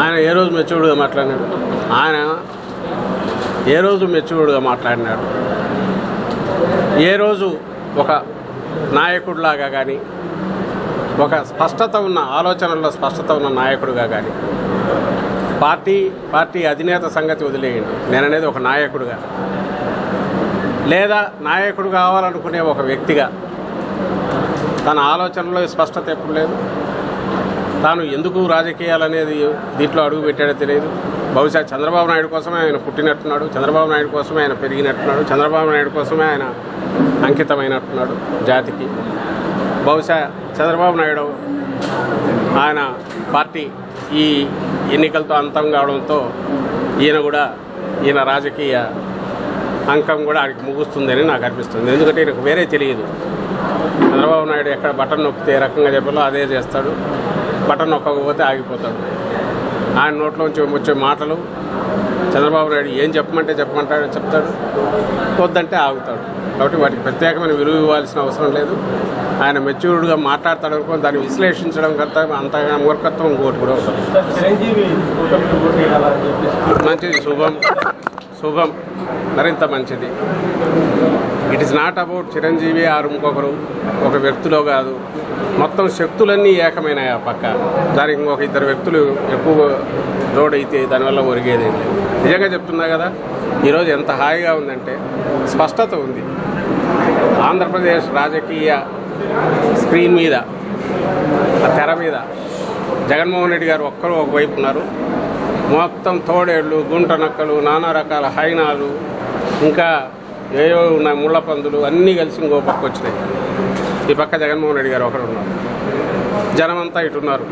ఆయన ఏ రోజు మెచ్యూర్డ్గా మాట్లాడినాడు? ఆయన ఏ రోజు మెచ్యూర్డ్గా మాట్లాడినాడు? ఏ రోజు ఒక నాయకుడిలాగా కానీ, ఒక స్పష్టత ఉన్న ఆలోచనల్లో స్పష్టత ఉన్న నాయకుడిగా కానీ, పార్టీ అధినేత సంగతి వదిలేయండి, నేననేది ఒక నాయకుడిగా, లేదా నాయకుడు కావాలనుకునే ఒక వ్యక్తిగా తన ఆలోచనలో స్పష్టత ఎప్పుడు లేదు. తాను ఎందుకు రాజకీయాలనేది దీంట్లో అడుగు పెట్టాడో తెలియదు. బహుశా చంద్రబాబు నాయుడు కోసమే ఆయన పుట్టినట్టున్నాడు, చంద్రబాబు నాయుడు కోసమే ఆయన పెరిగినట్టున్నాడు, చంద్రబాబు నాయుడు కోసమే ఆయన అంకితమైనట్టున్నాడు జాతికి. బహుశా చంద్రబాబు నాయుడు ఆయన పార్టీ ఈ ఎన్నికలతో అంతం కావడంతో ఈయన రాజకీయ అంకం కూడా ఆయనకి ముగుస్తుందని నాకు అనిపిస్తుంది. ఎందుకంటే ఈయనకు వేరే తెలియదు. చంద్రబాబు నాయుడు ఎక్కడ బటన్ నొక్కితే ఏ రకంగా చెప్పాలో అదే చేస్తాడు, బటన్ నొక్కకపోతే ఆగిపోతాడు. ఆయన నోట్లోంచి వచ్చే మాటలు చంద్రబాబు నాయుడు ఏం చెప్పమంటే చెప్తాడు, వద్దంటే ఆగుతాడు. కాబట్టి వాటికి ప్రత్యేకమైన విలువ ఇవ్వాల్సిన అవసరం లేదు. ఆయన మెచ్యూర్డ్గా మాట్లాడతాడు అనుకో, దాన్ని విశ్లేషించడం కంటే అంతగా మూర్ఖత్వం ఇంకోటి కూడా ఉంటుంది. మంచిది, శుభం, మరింత మంచిది. It is not about Chiranjeevi ఆరు ఇంకొకరు ఒక వ్యక్తిలో కాదు, మొత్తం శక్తులన్నీ ఏకమైనాయి ఆ పక్క. దానికి ఇంకొక ఇద్దరు వ్యక్తులు ఎక్కువ జోడైతే దానివల్ల ఒరిగేది ఏంటి? నిజంగా చెప్తున్నా కదా, ఈరోజు ఎంత హాయిగా ఉందంటే స్పష్టత ఉంది. ఆంధ్రప్రదేశ్ రాజకీయ స్క్రీన్ మీద, ఆ తెర మీద జగన్మోహన్ రెడ్డి గారు ఒక్కరు ఒకవైపు ఉన్నారు. మొత్తం తోడేళ్ళు, గుంట నక్కలు, నానా రకాల హైనాలు, ఇంకా ఏవో ఉన్నాయి ముళ్ళ పందులు అన్నీ కలిసి ఇంకో పక్క వచ్చినాయి. ఈ పక్క జగన్మోహన్ రెడ్డి గారు ఒకరు ఉన్నారు, జనమంతా ఇటున్నారు.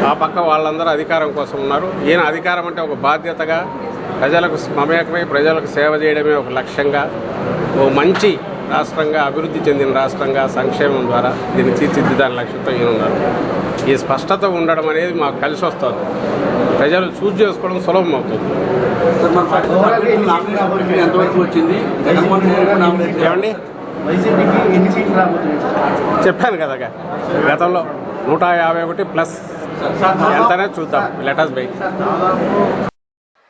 ఆ పక్క వాళ్ళందరూ అధికారం కోసం ఉన్నారు. ఈయన అధికారం అంటే ఒక బాధ్యతగా, ప్రజలకు మమేకమై ప్రజలకు సేవ చేయడమే ఒక లక్ష్యంగా, ఓ మంచి రాష్ట్రంగా, అభివృద్ధి చెందిన రాష్ట్రంగా సంక్షేమం ద్వారా దీన్ని తీర్చిదిద్దాని లక్ష్యంతో ఈయన ఉన్నారు. ఈ స్పష్టత ఉండడం అనేది మాకు కలిసి వస్తుంది. ప్రజలు చూజ్ చేసుకోవడం సులభం అవుతుంది. ఏమండి, చెప్పాను కదా గతంలో 151 ప్లస్ ఎంతనే చూద్దాం. లెటర్స్ బై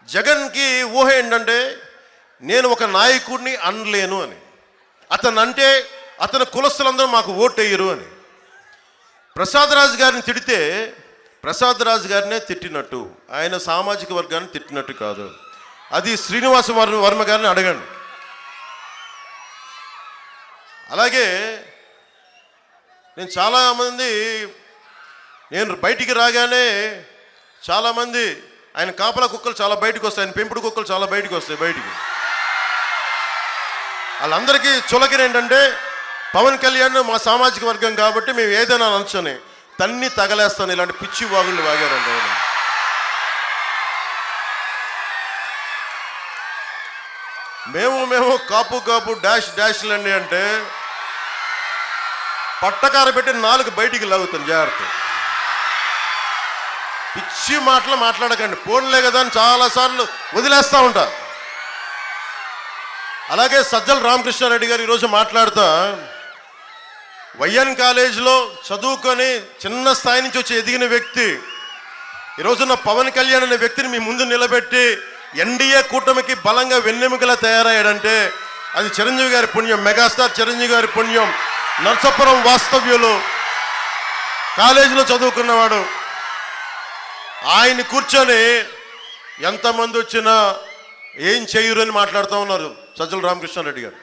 జగన్కి ఊహ ఏంటంటే నేను ఒక నాయకుడిని అనలేను అని, అతని కులస్తులందరూ మాకు ఓటేయరు అని. ప్రసాద్ రాజు గారిని తిడితే ప్రసాద్ రాజు గారినే తిట్టినట్టు, ఆయన సామాజిక వర్గాన్ని తిట్టినట్టు కాదు. అది శ్రీనివాస వర్మ గారిని అడగండి. అలాగే నేను బయటికి రాగానే చాలామంది ఆయన కాపలా కుక్కలు చాలా బయటకు వస్తాయి, ఆయన పెంపుడు కుక్కలు చాలా బయటకు వస్తాయి. బయటికి వాళ్ళందరికీ చులకన ఏంటంటే పవన్ కళ్యాణ్ మా సామాజిక వర్గం కాబట్టి మేము ఏదైనా అనొచ్చని తన్ని తగలేస్తాను. ఇలాంటి పిచ్చి వాగుళ్ళు వాగారండి. మేము కాపు డాష్లండి అంటే పట్టకార పెట్టి 4 బయటికి లాగుతాను. జాగ్రత్త, పిచ్చి మాటలు మాట్లాడకండి. పోన్లే కదా అని చాలాసార్లు వదిలేస్తూ ఉంటా. అలాగే సజ్జల రామకృష్ణారెడ్డి గారు ఈరోజు మాట్లాడుతా, వైఎన్ కాలేజీలో చదువుకొని చిన్న స్థాయి నుంచి వచ్చి ఎదిగిన వ్యక్తి ఈరోజున్న పవన్ కళ్యాణ్ అనే వ్యక్తిని మీ ముందు నిలబెట్టి ఎన్డీఏ కూటమికి బలంగా వెన్నెముకలా తయారయ్యాడంటే అది చిరంజీవి గారి పుణ్యం, మెగాస్టార్ చిరంజీవి గారి పుణ్యం. నర్సాపురం వాస్తవ్యులు, కాలేజీలో చదువుకున్నవాడు. ఆయన కూర్చొని ఎంతమంది వచ్చినా ఏం చేయరు అని మాట్లాడుతూ ఉన్నారు సజ్జల రామకృష్ణారెడ్డి గారు.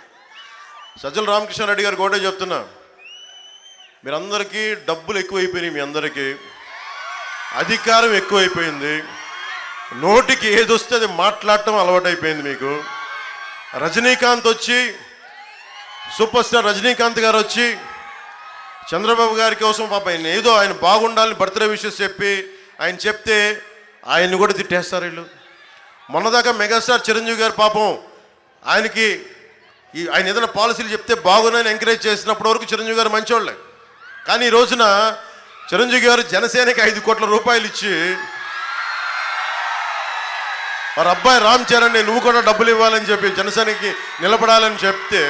సజ్జల రామకృష్ణారెడ్డి గారు కూడా చెప్తున్నా, మీరందరికీ డబ్బులు ఎక్కువైపోయినాయి, మీ అందరికీ అధికారం ఎక్కువైపోయింది, నోటికి ఏది వస్తే అది మాట్లాడటం అలవాటైపోయింది మీకు. రజనీకాంత్ వచ్చి, సూపర్ స్టార్ రజనీకాంత్ గారు వచ్చి చంద్రబాబు గారి కోసం పాప ఆయన బాగుండాలని బర్త్డే విషెస్ చెప్పి ఆయన చెప్తే ఆయన్ని కూడా తిట్టేస్తారు వీళ్ళు. మొన్నదాకా మెగాస్టార్ చిరంజీవి గారు పాపం ఆయన ఏదైనా పాలసీలు చెప్తే బాగున్నాయని ఎంకరేజ్ చేసినప్పటి వరకు చిరంజీవి గారు మంచివాళ్ళే. కానీ ఈ రోజున చిరంజీవి గారు జనసేనకి 5 కోట్ల రూపాయలు ఇచ్చి వారి అబ్బాయి రామ్ చరణ్ నువ్వు కూడా డబ్బులు ఇవ్వాలని చెప్పి జనసేనకి నిలబడాలని చెప్తే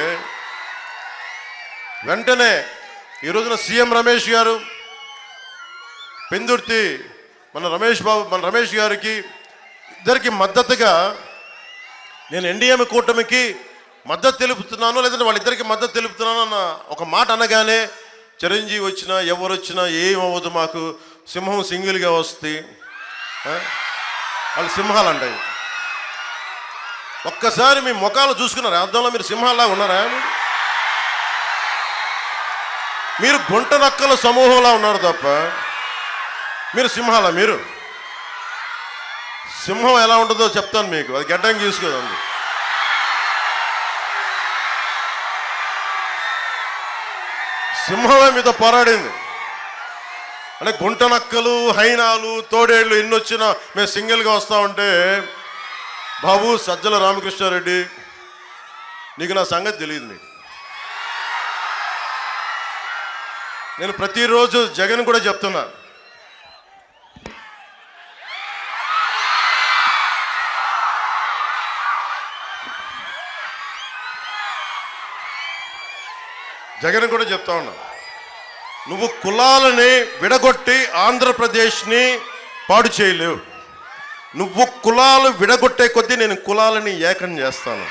వెంటనే ఈ రోజున సీఎం రమేష్ గారు పెందుర్తి మన రమేష్ గారికి ఇద్దరికి మద్దతుగా నేను ఎన్డీఏ కూటమికి మద్దతు తెలుపుతున్నాను, లేదంటే వాళ్ళిద్దరికి మద్దతు తెలుపుతున్నాను అన్న ఒక మాట అనగానే చిరంజీవి వచ్చినా ఎవరు వచ్చినా ఏమవ్వదు, మాకు సింహం సింగిల్గా వస్తుంది, వాళ్ళు సింహాలు అంటాయి. ఒక్కసారి మీ ముఖాలు చూసుకున్నారు, అర్థంలో మీరు సింహాల్లా ఉన్నారా? మీరు గుంట నక్కల సమూహంలా ఉన్నారు తప్ప మీరు సింహాలా? మీరు సింహం ఎలా ఉంటుందో చెప్తాను మీకు, అది గడ్డం గీసుకోదండి. సింహమే మీతో పోరాడింది. అంటే గుంట నక్కలు, హైనాలు, తోడేళ్ళు ఎన్ని వచ్చినా మేము సింగిల్గా వస్తా ఉంటే, బాబు సజ్జల రామకృష్ణారెడ్డి నీకు నా సంగతి తెలియదు. నీకు నేను ప్రతిరోజు జగన్ కూడా చెప్తున్నా, జగన్ కూడా చెప్తా ఉన్నా, నువ్వు కులాలని విడగొట్టి ఆంధ్రప్రదేశ్ని చేయలేవు. నువ్వు కులాలు విడగొట్టే కొద్దీ నేను కులాలని ఏకం చేస్తాను.